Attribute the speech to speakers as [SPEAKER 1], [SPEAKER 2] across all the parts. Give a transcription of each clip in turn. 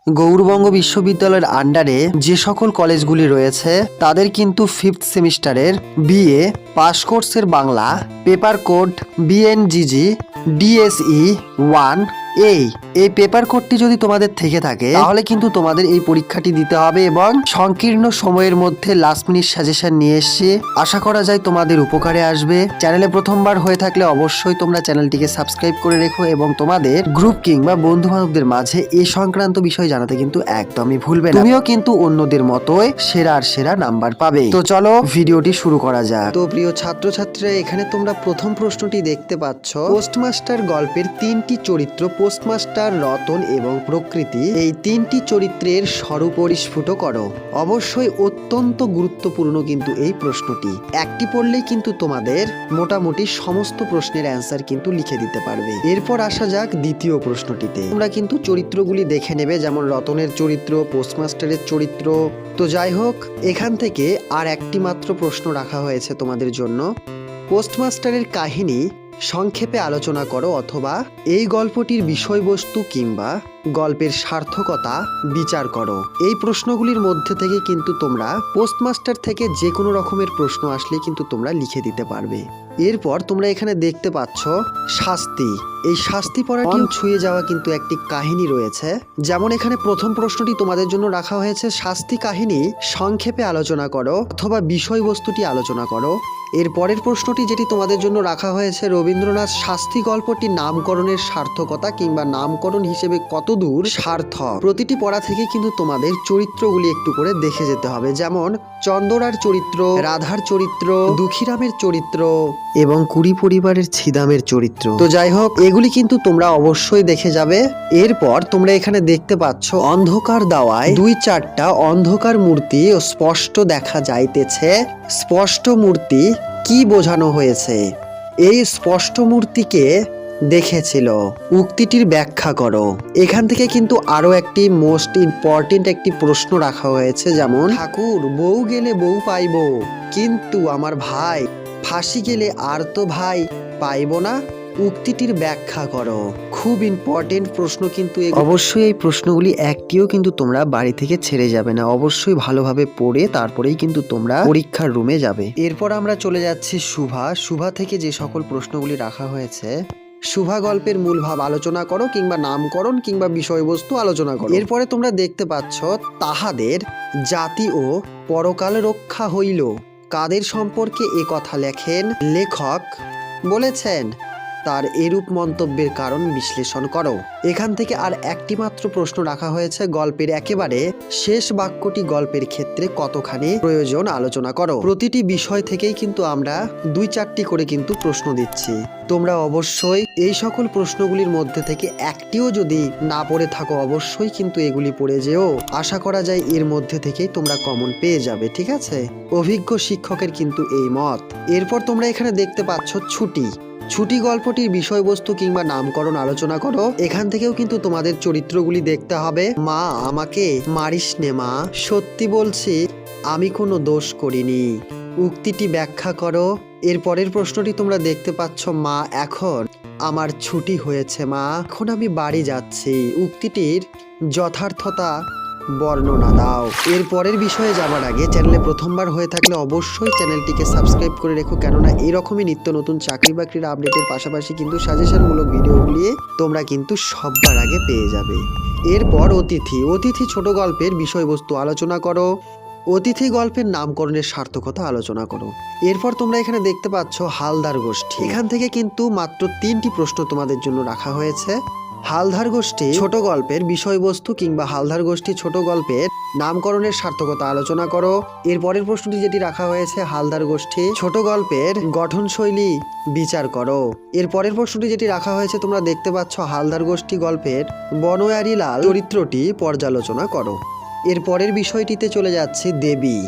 [SPEAKER 1] গৌড়বঙ্গ বিশ্ববিদ্যালয়ের আন্ডারে যে সকল কলেজগুলি রয়েছে তাদের কিন্তু 5th সেমিস্টারের বিএ পাস কোর্সের বাংলা পেপার কোড বিএনজিজি ডিএসই 1 এই পেপার কোডটি যদি তোমাদের থেকে থাকে তাহলে কিন্তু তোমাদের এই পরীক্ষাটি দিতে হবে এবং সংকীর্ণ সময়ের মধ্যে লাস্ট মিনিট সাজেশন নিয়ে এসে আশা করা যায় তোমাদের উপকারে আসবে। চ্যানেলে প্রথমবার হয়ে থাকলে অবশ্যই তোমরা চ্যানেলটিকে সাবস্ক্রাইব করে রেখো এবং তোমাদের গ্রুপ কিংবা বন্ধু বান্ধবদের মাঝে এই সংক্রান্ত বিষয় জানাতে কিন্তু একদমই ভুলবে না। তুমিও কিন্তু অন্যদের মতোই সেরা নাম্বার পাবে। তো চলো ভিডিওটি শুরু করা যাক। তো প্রিয় ছাত্রছাত্রীরা, এখানে তোমরা প্রথম প্রশ্নটি দেখতে পাচ্ছ। পোস্টমাস্টার গল্পের 3টি চরিত্র পোস্টমাস্টার, রতন এবং প্রকৃতি, এই 3টি চরিত্রের স্বরূপরিস্ফুট করো। অবশ্যই অত্যন্ত গুরুত্বপূর্ণ কিন্তু এই প্রশ্নটি। একটি পড়লেই কিন্তু তোমাদের মোটামুটি সমস্ত প্রশ্নের অ্যান্সার কিন্তু লিখে দিতে পারবে। এরপর আসা যাক দ্বিতীয় প্রশ্নটিতে। তোমরা কিন্তু চরিত্রগুলি দেখে নেবে, যেমন রতনের চরিত্র, পোস্টমাস্টারের চরিত্র। তো যাই হোক, এখান থেকে আর একটি মাত্র প্রশ্ন রাখা হয়েছে তোমাদের জন্য। পোস্টমাস্টারের কাহিনী সংক্ষেপে আলোচনা করো অথবা এই গল্পটির বিষয়বস্তু কিংবা গল্পের সার্থকতা বিচার করো। এই প্রশ্নগুলির মধ্যে থেকে কিন্তু তোমরা পোস্টমাস্টার থেকে যে কোনো রকমের প্রশ্ন আসলে কিন্তু তোমরা লিখে দিতে পারবে। এরপর তোমরা এখানে দেখতে পাচ্ছ শাস্তি। এই শাস্তি পড়াটিও ছুঁয়ে যাওয়া কিন্তু একটি কাহিনী রয়েছে। যেমন এখানে প্রথম প্রশ্নটি তোমাদের জন্য রাখা হয়েছে, শাস্তি কাহিনী সংক্ষেপে আলোচনা করো অথবা বিষয়বস্তুটি আলোচনা করো। এর পরের প্রশ্নটি যেটি তোমাদের জন্য রাখা হয়েছে, রবীন্দ্রনাথ শাস্তি গল্পটি নামকরণের সার্থকতা কিংবা নামকরণ হিসেবে কতদূর সার্থক। প্রতিটি পড়া থেকে কিন্তু তোমাদের চরিত্রগুলি একটু করে দেখে যেতে হবে, যেমন চন্দরার চরিত্র, রাধার চরিত্র, দুঃখীরামের চরিত্র এবং কুড়ি পরিবারের ছিদামের চরিত্র। তো যাই হোক, এগুলি কিন্তু তোমরা অবশ্যই দেখে যাবে। এরপর তোমরা এখানে দেখতে পাচ্ছ, অন্ধকার দাওয়ায় 2-4টা অন্ধকার মূর্তি স্পষ্ট দেখা যাইতেছে। স্পষ্ট মূর্তি কি বোঝানো হয়েছে? এই স্পষ্ট মূর্তিকে দেখেছিল, উক্তিটির ব্যাখ্যা করো। এখান থেকে কিন্তু আরো একটি মোস্ট ইম্পর্টেন্ট একটি প্রশ্ন রাখা হয়েছে, যেমন ঠাকুর বউ গেলে বউ পাইব, কিন্তু আমার ভাই ফাঁসি গেলে আর তো ভাই পাইব না, উক্তিটির ব্যাখ্যা করো। খুব ইম্পর্টেন্ট প্রশ্ন কিন্তু। অবশ্যই এই প্রশ্নগুলি একটিও কিন্তু তোমরা বাড়ি থেকে ছেড়ে যাবে না, অবশ্যই ভালোভাবে পড়ে তারপরেই কিন্তু তোমরা পরীক্ষার রুমে যাবে। এরপর আমরা চলে যাচ্ছি শুভা থেকে যে সকল প্রশ্নগুলি রাখা হয়েছে। শুভা গল্পের মূল ভাব আলোচনা করো কিংবা নামকরণ কিংবা বিষয়বস্তু আলোচনা করো। এরপরে তোমরা দেখতে পাচ্ছ, তাহাদের জাতি ও পরকাল রক্ষা হইল, কাদের সম্পর্কে এ কথা লেখেন? লেখক বলেছেন, তার এরূপ মন্তব্যের কারণ বিশ্লেষণ করো। এখান থেকে আর একটি মাত্র প্রশ্ন রাখা হয়েছে, গল্পের একেবারে শেষ বাক্যটি গল্পের ক্ষেত্রে কতখানি প্রয়োজন আলোচনা করো। প্রতিটি বিষয় থেকেই কিন্তু আমরা 2-4টি করে কিন্তু প্রশ্ন দিচ্ছি। তোমরা অবশ্যই এই সকল প্রশ্নগুলির মধ্যে থেকে একটিও যদি না পড়ে থাকো, অবশ্যই কিন্তু এগুলি পড়ে যেও। আশা করা যায় এর মধ্যে থেকেই তোমরা কমন পেয়ে যাবে, ঠিক আছে? অভিজ্ঞ শিক্ষকের কিন্তু এই মত। এরপর তোমরা এখানে দেখতে পাচ্ছ ছুটি গল্পটির বিষয়বস্তু কিংবা নামকরণ আলোচনা করো। এখান থেকেও কিন্তু তোমাদের চরিত্রগুলি দেখতে হবে। মা আমাকে মারিস নে মা, সত্যি বলছি আমি কোনো দোষ করিনি, উক্তিটি ব্যাখ্যা করো। এর পরের প্রশ্নটি তোমরা দেখতে পাচ্ছ, মা এখন আমার ছুটি হয়েছে মা, এখন আমি বাড়ি যাচ্ছি, উক্তিটির যথার্থতা বর্ণনা দাও। এর পরের বিষয়ে যাবার আগে চ্যানেলে প্রথমবার হয়ে থাকলে অবশ্যই চ্যানেলটিকে সাবস্ক্রাইব করে রেখো, কেননা এরকমই নিত্য নতুন চাকরি বাকরির আপডেটের পাশাপাশি কিন্তু সাজেশনমূলক ভিডিওগুলি তোমরা কিন্তু সবার আগে পেয়ে যাবে। এরপর অতিথি ছোট গল্পের বিষয়বস্তু আলোচনা করো। অতিথি গল্পের নামকরণের সার্থকতা আলোচনা করো। এরপর তোমরা এখানে দেখতে পাচ্ছ হালদার গোষ্ঠী। এখান থেকে কিন্তু মাত্র 3টি প্রশ্ন তোমাদের জন্য রাখা হয়েছে। হালদার গোষ্ঠী ছোট গল্পের বিষয়বস্তু কিংবা হালদার গোষ্ঠী ছোট গল্পের নামকরণের সার্থকতা আলোচনা করো। এর পরের প্রশ্নটি যেটি রাখা হয়েছে, হালদার গোষ্ঠী ছোট গল্পের গঠনশৈলী বিচার করো। এর পরের প্রশ্নটি যেটি রাখা হয়েছে, তোমরা দেখতে পাচ্ছ হালদার গোষ্ঠী গল্পের বনোয়ারি লাল চরিত্রটি পর্যালোচনা করো। এর পরের বিষয়টিতে চলে যাচ্ছে দেবী।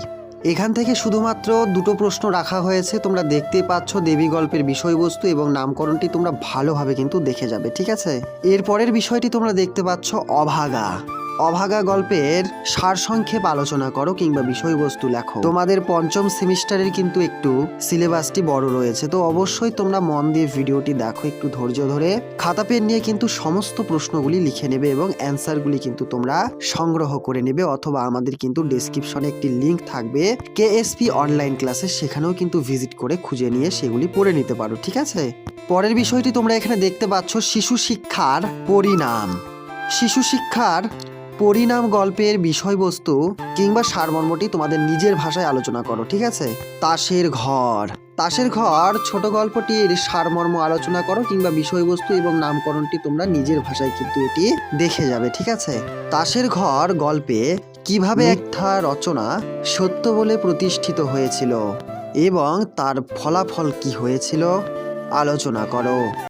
[SPEAKER 1] এখান থেকে শুধুমাত্র 2টো প্রশ্ন রাখা হয়েছে। তোমরা দেখতেই পাচ্ছ দেবী গল্পের বিষয়বস্তু এবং নামকরণটি তোমরা ভালোভাবে কিন্তু দেখে যাবে, ঠিক আছে? এর পরের বিষয়টি তোমরা দেখতে পাচ্ছ অভাগা। অভাগা গল্পের সারসংক্ষেপ আলোচনা করো কিংবা বিষয়বস্তু লেখো। তোমাদের পঞ্চম সেমিস্টারের কিন্তু একটু সিলেবাসটি বড় রয়েছে, তো অবশ্যই তোমরা মন দিয়ে ভিডিওটি দেখো, একটু ধৈর্য ধরে খাতা পেন নিয়ে কিন্তু সমস্ত প্রশ্নগুলি লিখে নেবে এবং অ্যান্সারগুলি কিন্তু তোমরা সংগ্রহ করে নেবে, অথবা আমাদের কিন্তু ডেসক্রিপশনে একটি লিংক থাকবে কেএসপি অনলাইন ক্লাসে, সেখানেও কিন্তু ভিজিট করে খুঁজে নিয়ে সেগুলি পড়ে নিতে পারো। ঠিক আছে, পরের বিষয়টি তোমরা এখানে দেখতে পাচ্ছ শিশু শিক্ষার পরিণাম। শিশু শিক্ষার পরিণাম গল্পের বিষয়বস্তু কিংবা সারমর্মটি তোমাদের নিজের ভাষায় আলোচনা করো। ঠিক আছে, তাসের ঘর। তাসের ঘর ছোট গল্পটির সারমর্ম আলোচনা করো কিংবা বিষয়বস্তু এবং নামকরণটি তোমরা নিজের ভাষায় কিন্তু এটি দেখে যাবে। ঠিক আছে, তাসের ঘর গল্পে কিভাবে একটা রচনা সত্য বলে প্রতিষ্ঠিত হয়েছিল এবং তার ফলাফল কি হয়েছিল আলোচনা করো।